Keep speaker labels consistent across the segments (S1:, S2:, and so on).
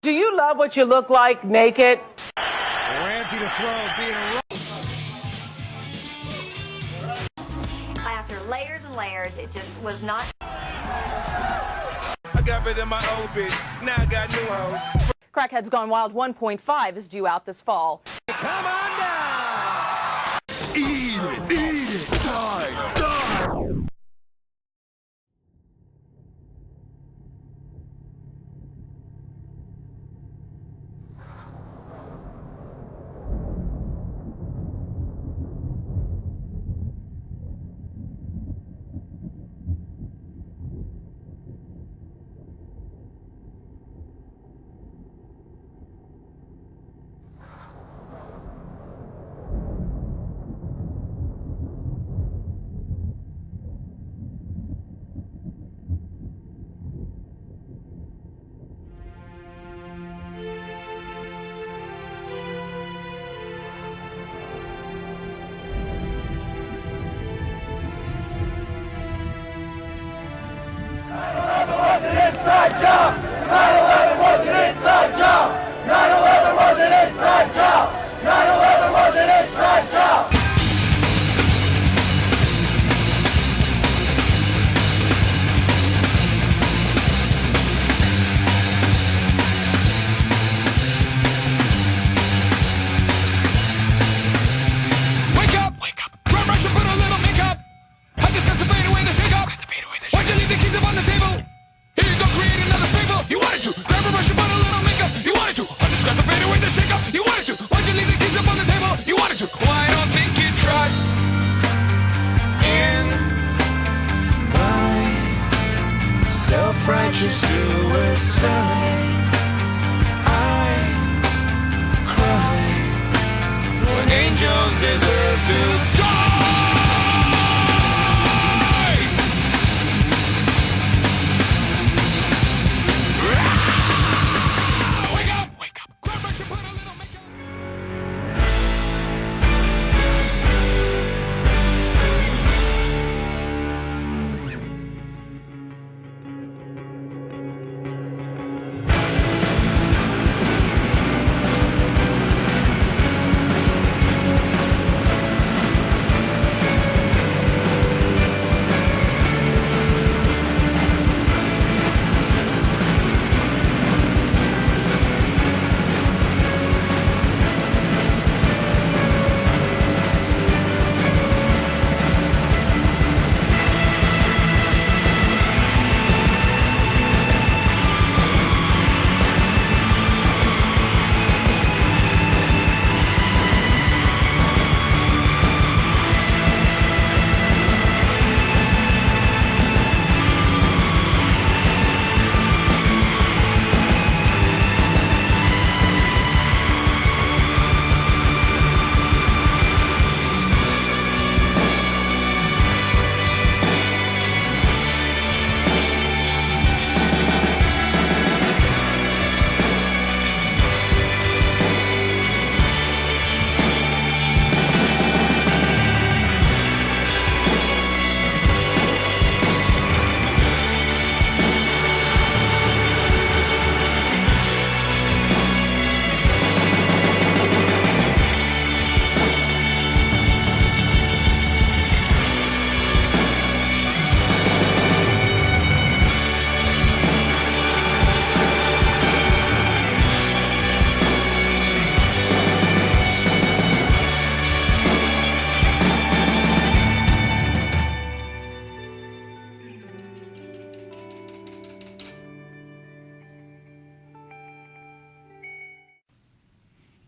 S1: Do you love what you look like naked?
S2: Ramsey to throw, being a
S3: After layers and layers, it just was not.
S2: I got rid of my old bitch, now I got new hoes.
S4: Crackheads Gone Wild 1.5 is due out this fall.
S2: Come on down! Eat it, die, die!
S5: Inside job! 9/11 was an inside job! 9/11 was an inside job! 9/11 was an inside job!
S6: Wake up! Wake up! Run, rush, and put a little makeup! I discussed the fade away the shake up! Why'd you leave the keys up on the table? Here you go, create another fable. You wanted to grab a brush and put a little makeup. You wanted to undiscuss the fade away the shake up. You wanted to. Why'd you leave the keys up on the table? You wanted to. Well, I don't think you trust in my self-righteous suicide. I cry when angels deserve to die.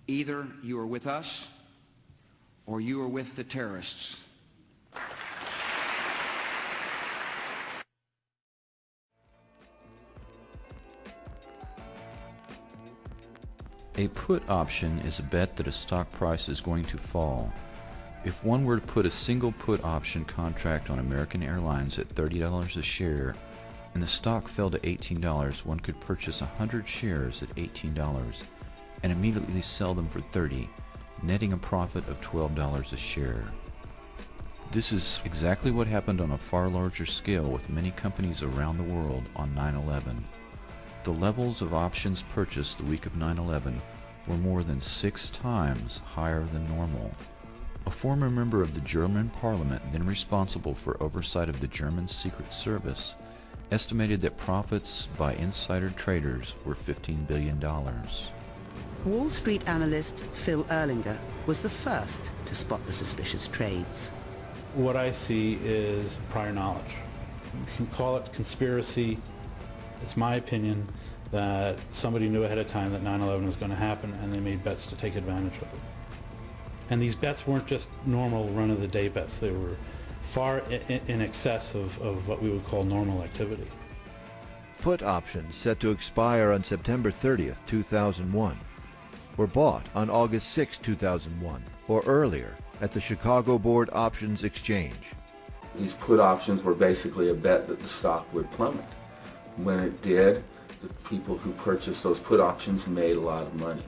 S7: Either you are with us or you are with the terrorists.
S8: A put option is a bet that a stock price is going to fall. If one were to put a single put option contract on American Airlines at $30 a share and the stock fell to $18, one could purchase 100 shares at $18 and immediately sell them for $30, netting a profit of $12 a share. This is exactly what happened on a far larger scale with many companies around the world on 9/11. The levels of options purchased the week of 9/11 were more than 6 times higher than normal. A former member of the German parliament, then responsible for oversight of the German Secret Service, estimated that profits by insider traders were $15 billion.
S9: Wall Street analyst Phil Erlinger was the first to spot the suspicious trades.
S10: What I see is prior knowledge. You can call it conspiracy. It's my opinion that somebody knew ahead of time that 9/11 was going to happen, and they made bets to take advantage of it. And these bets weren't just normal run-of-the-day bets. They were far in excess of what we would call normal activity.
S11: Put options set to expire on September 30th, 2001 were bought on August 6, 2001, or earlier at the Chicago Board Options Exchange.
S12: These put options were basically a bet that the stock would plummet. When it did, the people who purchased those put options made a lot of money.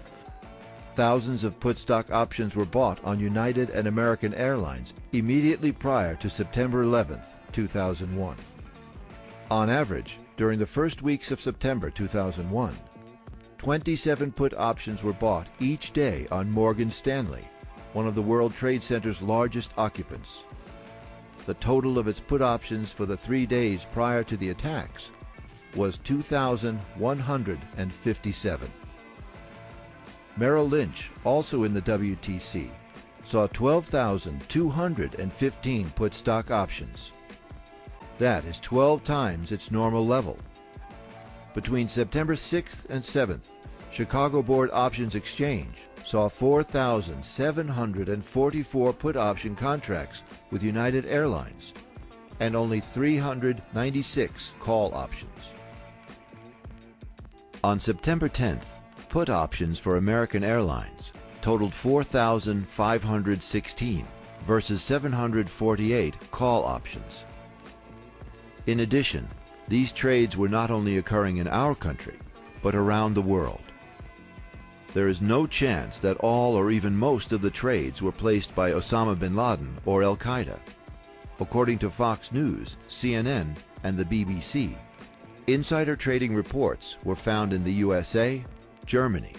S11: Thousands of put stock options were bought on United and American Airlines immediately prior to September 11th, 2001. On average, during the first weeks of September 2001, 27 put options were bought each day on Morgan Stanley, one of the World Trade Center's largest occupants. The total of its put options for the 3 days prior to the attacks was 2,157. Merrill Lynch, also in the WTC, saw 12,215 put stock options. That is 12 times its normal level. Between September 6th and 7th, Chicago Board Options Exchange saw 4,744 put option contracts with United Airlines and only 396 call options. On September 10th, put options for American Airlines totaled 4,516 versus 748 call options. In addition, these trades were not only occurring in our country, but around the world. There is no chance that all or even most of the trades were placed by Osama bin Laden or Al-Qaeda. According to Fox News, CNN, and the BBC, insider trading reports were found in the USA, Germany,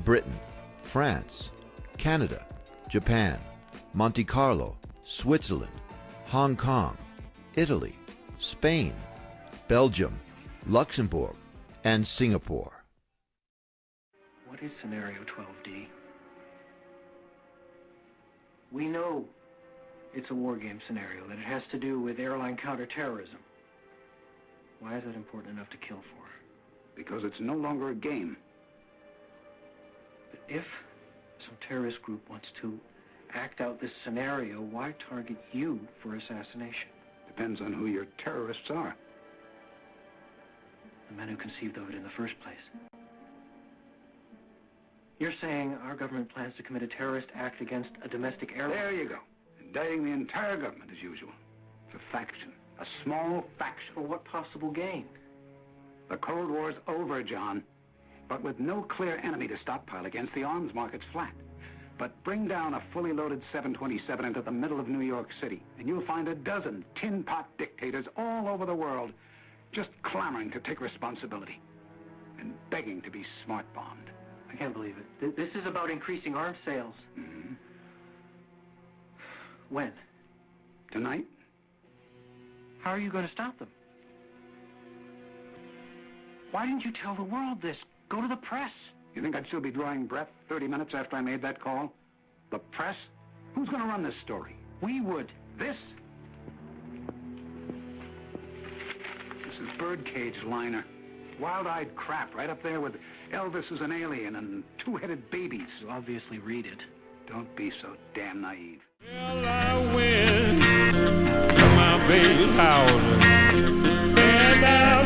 S11: Britain, France, Canada, Japan, Monte Carlo, Switzerland, Hong Kong, Italy, Spain, Belgium, Luxembourg, and Singapore.
S13: What is Scenario 12D? We know it's a war game scenario, that it has to do with airline counterterrorism. Why is that important enough to kill for?
S14: Because it's no longer a game.
S13: But if some terrorist group wants to act out this scenario, why target you for assassination?
S14: Depends on who your terrorists are.
S13: The men who conceived of it in the first place. You're saying our government plans to commit a terrorist act against a domestic airline?
S14: There you go. Indicting the entire government as usual. It's a faction. A small faction.
S13: For what possible gain?
S14: The Cold War's over, John. But with no clear enemy to stockpile against, the arms market's flat. But bring down a fully loaded 727 into the middle of New York City, and you'll find a dozen tin-pot dictators all over the world just clamoring to take responsibility and begging to be smart-bombed.
S13: I can't believe it. This is about increasing arms sales.
S14: Mm-hmm.
S13: When?
S14: Tonight.
S13: How are you going to stop them? Why didn't you tell the world this? Go to the press.
S14: You think I'd still be drawing breath 30 minutes after I made that call? The press? Who's going to run this story?
S13: We would.
S14: This? This is birdcage liner. Wild-eyed crap right up there with Elvis is an alien and two-headed babies.
S13: You obviously read it.
S14: Don't be so damn naive.
S6: Well, I went to my baby's house, and I